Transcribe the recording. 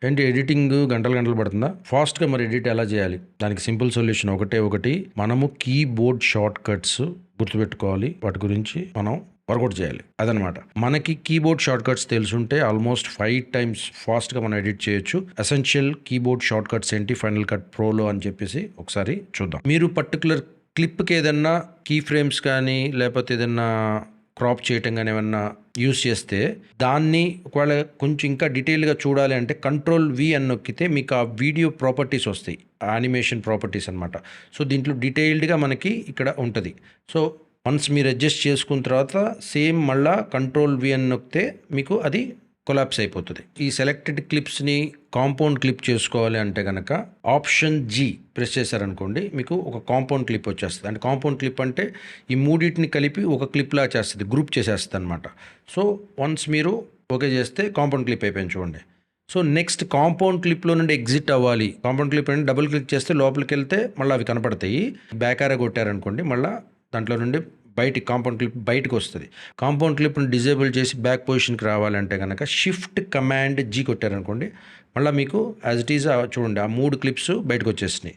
ఏంటి ఎడిటింగ్ గంటలు గంటలు పడుతుందా? ఫాస్ట్‌గా మరి ఎడిట్ ఎలా చేయాలి? దానికి సింపుల్ సొల్యూషన్ ఒకటే ఒకటి. మనము కీబోర్డ్ షార్ట్ కట్స్ గుర్తుపెట్టుకోవాలి. వాటి గురించి మనం వర్కౌట్ చేయాలి. అదనమాట. మనకి కీబోర్డ్ షార్ట్ కట్స్ తెలుసుంటే ఆల్మోస్ట్ 5 టైమ్స్ ఫాస్ట్‌గా మనం ఎడిట్ చేయొచ్చు. ఎసెన్షియల్ కీబోర్డ్ షార్ట్ కట్స్ ఏంటి ఫైనల్ కట్ ప్రోలో అని చెప్పేసి ఒకసారి చూద్దాం. మీరు పర్టిక్యులర్ క్లిప్‌కి ఏదన్నా కీ ఫ్రేమ్స్ కానీ లేకపోతే ఏదన్నా క్రాప్ చేయటం కానీ ఏమన్నా యూస్ చేస్తే దాన్ని ఒకవేళ కొంచెం ఇంకా డీటెయిల్గా చూడాలి అంటే కంట్రోల్-V అని నొక్కితే మీకు ఆ వీడియో ప్రాపర్టీస్ వస్తాయి. యానిమేషన్ ప్రాపర్టీస్ అనమాట. సో దీంట్లో డీటెయిల్డ్గా మనకి ఇక్కడ ఉంటుంది. సో వన్స్ మీరు అడ్జస్ట్ చేసుకున్న తర్వాత సేమ్ మళ్ళా కంట్రోల్-V అని నొక్కితే మీకు అది కొలాప్స్ అయిపోతుంది. ఈ సెలెక్టెడ్ క్లిప్స్ని కాంపౌండ్ క్లిప్ చేసుకోవాలి అంటే కనుక ఆప్షన్ G ప్రెస్ చేశారనుకోండి మీకు ఒక కాంపౌండ్ క్లిప్ వచ్చేస్తుంది. అంటే కాంపౌండ్ క్లిప్ అంటే ఈ మూడింటిని కలిపి ఒక క్లిప్లా చేస్తుంది, గ్రూప్ చేసేస్తుంది అనమాట. సో వన్స్ మీరు ఓకే చేస్తే కాంపౌండ్ క్లిప్ అయిపోయింది చూడండి. సో నెక్స్ట్ కాంపౌండ్ క్లిప్లో నుండి ఎగ్జిట్ అవ్వాలి. కాంపౌండ్ క్లిప్ అంటే డబుల్ క్లిక్ చేస్తే లోపలికి వెళ్తే మళ్ళీ అవి కనపడతాయి. బ్యాక్ ఆరో కొట్టారనుకోండి మళ్ళీ దాంట్లో నుండి బయటికి కాంపౌండ్ క్లిప్ బయటకు వస్తుంది. కాంపౌండ్ క్లిప్ని డిజేబుల్ చేసి బ్యాక్ పొజిషన్కి రావాలంటే కనుక షిఫ్ట్ కమాండ్ G కొట్టారనుకోండి మళ్ళీ మీకు యాజ్ ఇట్ ఈజ్ చూడండి ఆ 3 క్లిప్స్ బయటకు వచ్చేసినాయి.